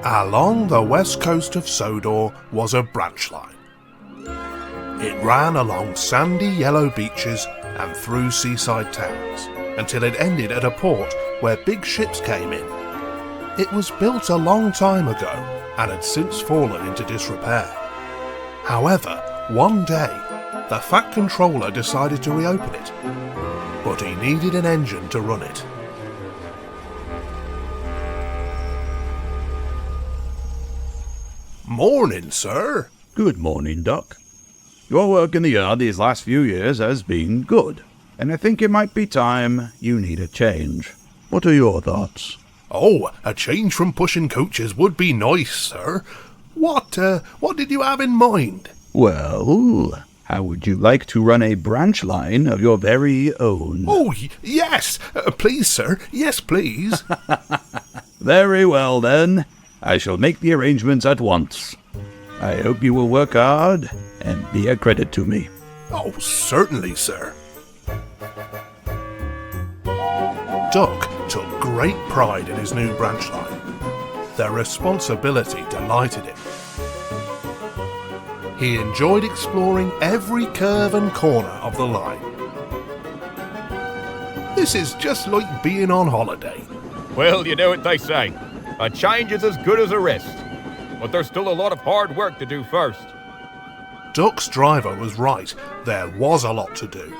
Along the west coast of Sodor was a branch line. It ran along sandy yellow beaches and through seaside towns, until it ended at a port where big ships came in. It was built a long time ago and had since fallen into disrepair. However, one day, the Fat Controller decided to reopen it, but he needed an engine to run it. Morning, sir. Good morning, Doc. Your work in the yard these last few years has been good, and I think it might be time you need a change. What are your thoughts? Oh, a change from pushing coaches would be nice, sir. What did you have in mind? Well, how would you like to run a branch line of your very own? Oh, yes! Please, sir. Yes, please. Very well, then. I shall make the arrangements at once. I hope you will work hard and be a credit to me. Oh, certainly, sir. Duck took great pride in his new branch line. Their responsibility delighted him. He enjoyed exploring every curve and corner of the line. This is just like being on holiday. Well, you know what they say. A change is as good as a rest. But there's still a lot of hard work to do first. Duck's driver was right. There was a lot to do.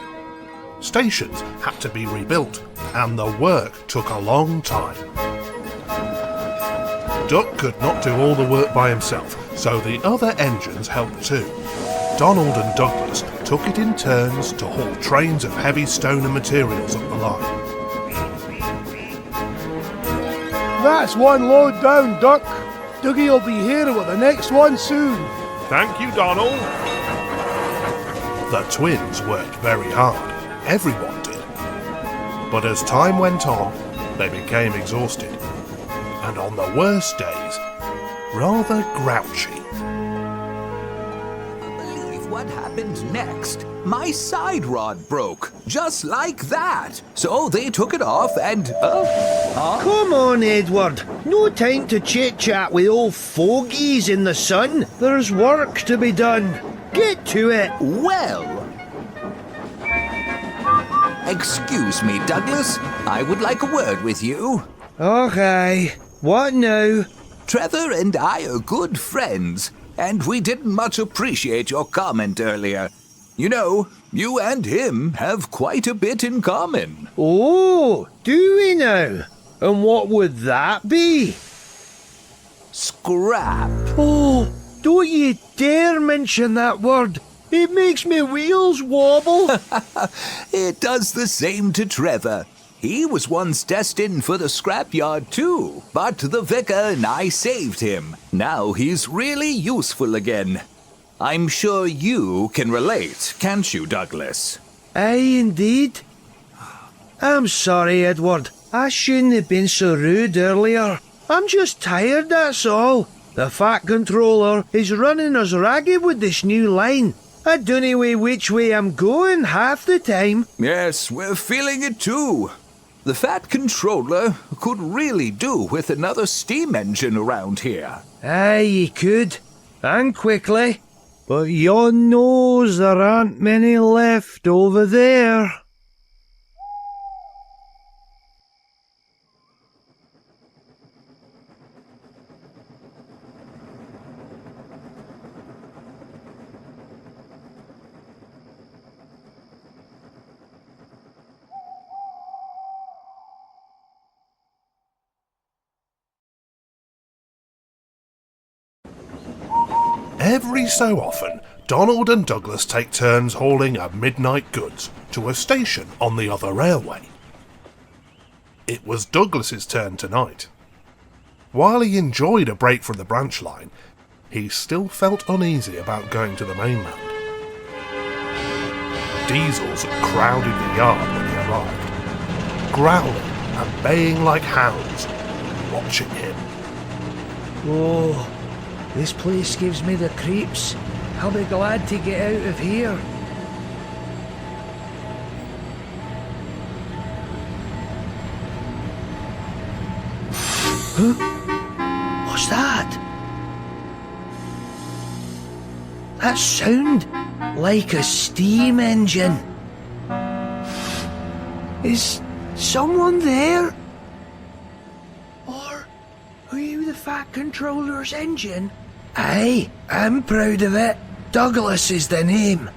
Stations had to be rebuilt, and the work took a long time. Duck could not do all the work by himself, so the other engines helped too. Donald and Douglas took it in turns to haul trains of heavy stone and materials up the line. That's one load down, Duck. Dougie will be here with the next one soon. Thank you, Donald. The twins worked very hard. Everyone did. But as time went on, they became exhausted. And on the worst days, rather grouchy. What happened next? My side rod broke, just like that. So they took it off and, Come on, Edward. No time to chit-chat with old fogies in the sun. There's work to be done. Get to it. Well. Excuse me, Douglas. I would like a word with you. Okay. What now? Trevor and I are good friends. And we didn't much appreciate your comment earlier. You know, you and him have quite a bit in common. Oh, do we now? And what would that be? Scrap. Oh, don't you dare mention that word. It makes me wheels wobble. It does the same to Trevor. He was once destined for the scrapyard too, but the vicar and I saved him. Now he's really useful again. I'm sure you can relate, can't you, Douglas? Aye, indeed. I'm sorry, Edward. I shouldn't have been so rude earlier. I'm just tired, that's all. The Fat Controller is running us ragged with this new line. I don't know which way I'm going half the time. Yes, we're feeling it too. The Fat Controller could really do with another steam engine around here. Aye, he could. And quickly. But yon knows there aren't many left over there. Every so often, Donald and Douglas take turns hauling a midnight goods to a station on the other railway. It was Douglas's turn tonight. While he enjoyed a break from the branch line, he still felt uneasy about going to the mainland. Diesels crowded the yard when he arrived, growling and baying like hounds, watching him. Oh, this place gives me the creeps. I'll be glad to get out of here. Huh? What's that? That sound like a steam engine. Is someone there? Or are you the Fat Controller's engine? Aye, I'm proud of it. Douglas is the name.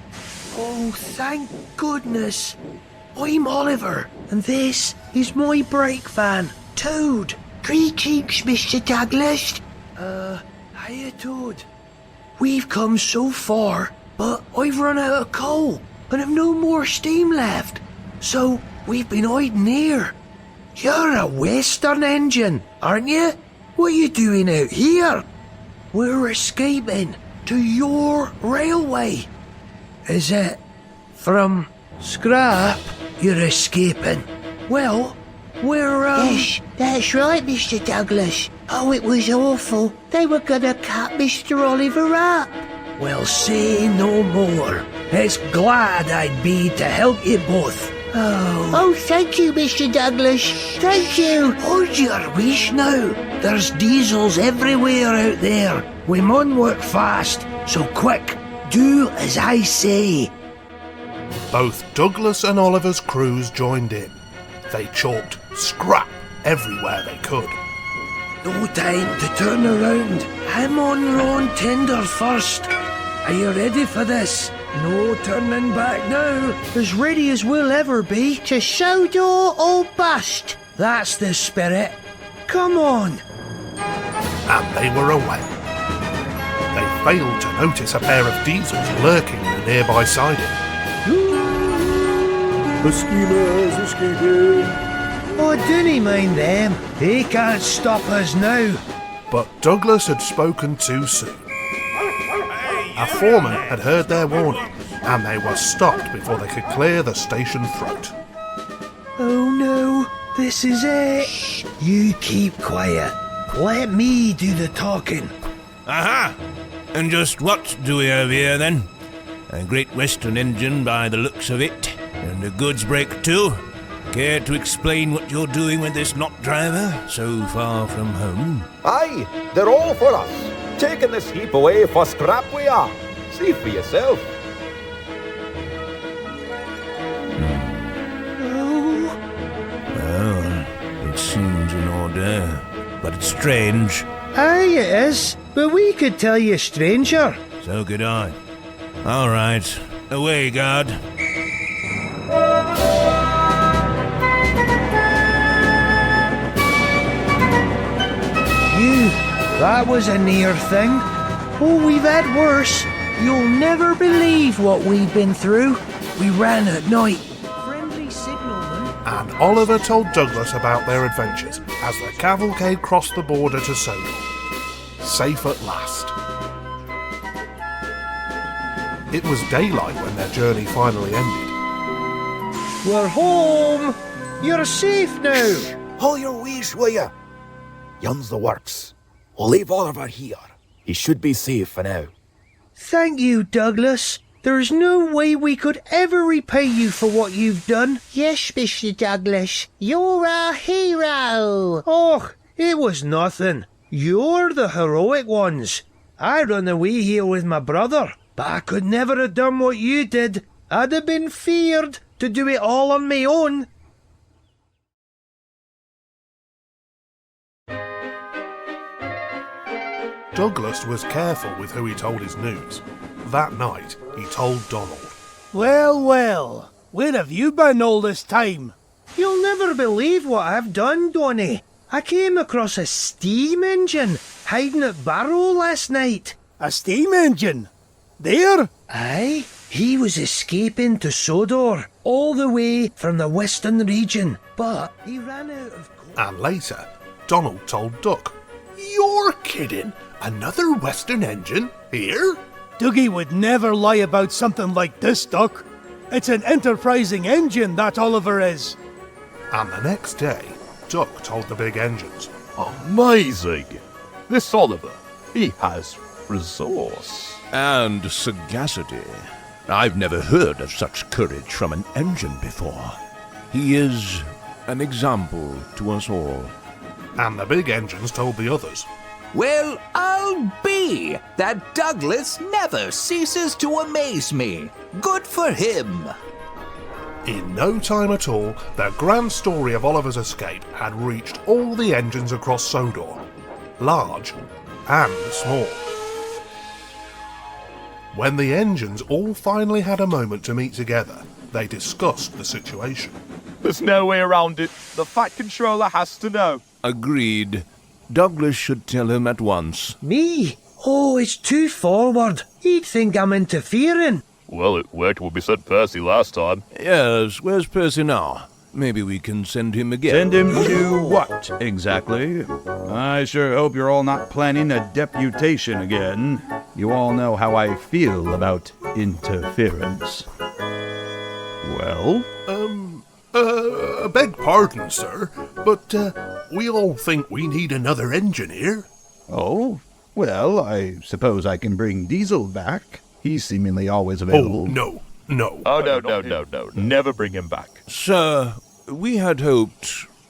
Oh, thank goodness. I'm Oliver, and this is my brake van, Toad. Greetings, Mr. Douglas. Hiya, Toad. We've come so far, but I've run out of coal, and have no more steam left. So, we've been hiding here. You're a Western engine, aren't you? What are you doing out here? We're escaping to your railway. Is it from scrap you're escaping? Well, we're, Yes, that's right, Mr. Douglas. Oh, it was awful. They were gonna cut Mr. Oliver up. Well, say no more. It's glad I'd be to help you both. Oh, thank you, Mr. Douglas. Thank you. Hold your wish now. There's diesels everywhere out there. We mun work fast, so quick, do as I say. Both Douglas and Oliver's crews joined in. They chalked scrap everywhere they could. No time to turn around. I'm on Ron Tender first. Are you ready for this? No turning back now. As ready as we'll ever be. To Sodor or bust. That's the spirit. Come on. And they were away. They failed to notice a pair of diesels lurking in a nearby siding. The schemers escaping. Oh, don't mind them. They can't stop us now. But Douglas had spoken too soon. A foreman had heard their warning, and they were stopped before they could clear the station throat. Oh no, this is it. Shh, you keep quiet. Let me do the talking. Aha! And just what do we have here then? A Great Western engine by the looks of it, and a goods brake too. Care to explain what you're doing with this knock driver, so far from home? Aye, they're all for us. Taking this heap away for scrap we are. See for yourself. Well, it seems in order, but it's strange. Aye, it is. But we could tell you, stranger. So could I. All right, away, guard. That was a near thing. Oh, we've had worse. You'll never believe what we've been through. We ran at night. Friendly signalman. And Oliver told Douglas about their adventures as the cavalcade crossed the border to Sodor. Safe at last. It was daylight when their journey finally ended. We're home. You're safe now. Hold your wish, will ya? Yon's the works. We'll leave Oliver here. He should be safe for now. Thank you, Douglas. There's no way we could ever repay you for what you've done. Yes, Mr. Douglas. You're our hero. Oh, it was nothing. You're the heroic ones. I run away here with my brother, but I could never have done what you did. I'd have been feared to do it all on my own. Douglas was careful with who he told his news. That night, he told Donald. Well, well. Where have you been all this time? You'll never believe what I've done, Donny. I came across a steam engine hiding at Barrow last night. A steam engine? There? Aye, he was escaping to Sodor, all the way from the western region, but he ran out of coal. And later, Donald told Duck. You're kidding? Another Western engine? Here? Dougie would never lie about something like this, Duck. It's an enterprising engine, that Oliver is. And the next day, Duck told the big engines. Amazing! This Oliver, he has resource. And sagacity. I've never heard of such courage from an engine before. He is an example to us all. And the big engines told the others. Well, I'll be. That Douglas never ceases to amaze me. Good for him. In no time at all, the grand story of Oliver's escape had reached all the engines across Sodor, large and small. When the engines all finally had a moment to meet together, they discussed the situation. There's no way around it. The Fat Controller has to know. Agreed. Douglas should tell him at once. Me? Oh, it's too forward. He'd think I'm interfering. Well, it worked when we sent Percy last time. Yes, where's Percy now? Maybe we can send him again. Send him to what, exactly? I sure hope you're all not planning a deputation again. You all know how I feel about interference. Well? Beg pardon, sir, but, we all think we need another engineer. Oh? Well, I suppose I can bring Diesel back. He's seemingly always available. Oh, no. Oh, no. Never bring him back. Sir, we had hoped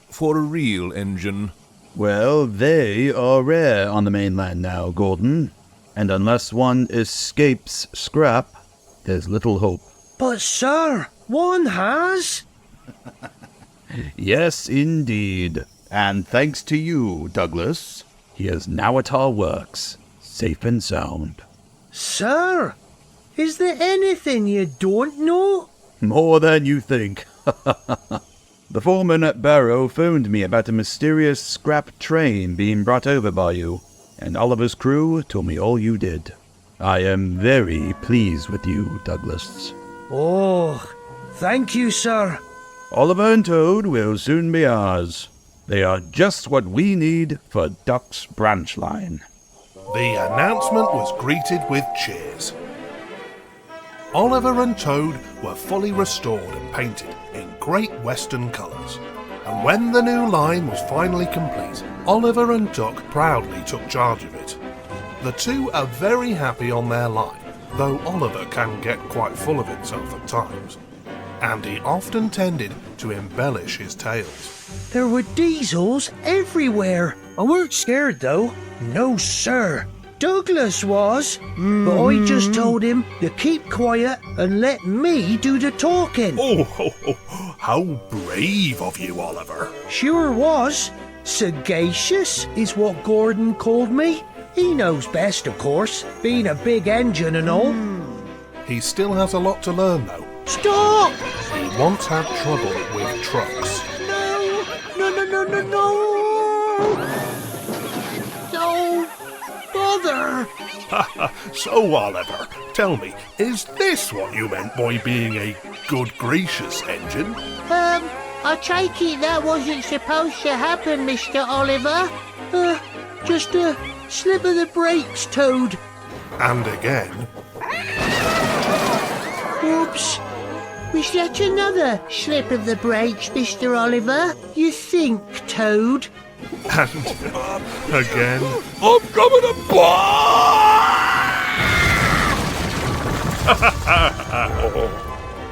for a real engine. Well, they are rare on the mainland now, Gordon. And unless one escapes scrap, there's little hope. But, sir, one has. Yes, indeed. And thanks to you, Douglas, he is now at our works, safe and sound. Sir, is there anything you don't know? More than you think. The foreman at Barrow phoned me about a mysterious scrap train being brought over by you, and Oliver's crew told me all you did. I am very pleased with you, Douglas. Oh, thank you, sir. Oliver and Toad will soon be ours. They are just what we need for Duck's branch line. The announcement was greeted with cheers. Oliver and Toad were fully restored and painted in Great Western colours. And when the new line was finally complete, Oliver and Duck proudly took charge of it. The two are very happy on their line, though Oliver can get quite full of himself at times, and he often tended to embellish his tales. There were diesels everywhere. I weren't scared, though. No, sir. Douglas was, but I just told him to keep quiet and let me do the talking. Oh, how brave of you, Oliver. Sure was. Sagacious is what Gordon called me. He knows best, of course, being a big engine and all. He still has a lot to learn, though. Stop! He once had trouble with trucks. No! Don't bother! So, Oliver, tell me, is this what you meant by being a good gracious engine? I take it that wasn't supposed to happen, Mr. Oliver. Just a slip of the brakes, Toad. And again. Oops. Was that another slip of the brakes, Mr. Oliver? You think, Toad? And again. I'm coming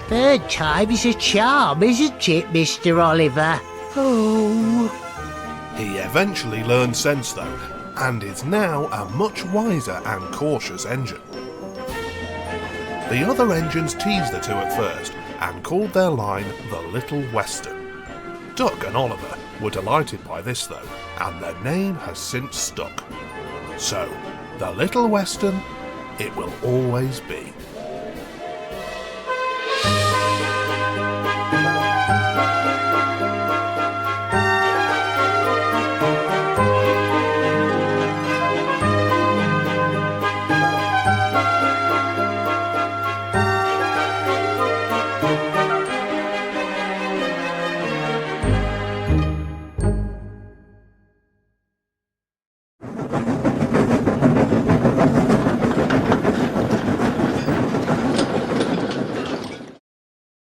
Third time is a charm, isn't it, Mr. Oliver? Oh. He eventually learned sense, though, and is now a much wiser and cautious engine. The other engines teased the two at first and called their line the Little Western. Duck and Oliver were delighted by this, though, and their name has since stuck. So, the Little Western, it will always be.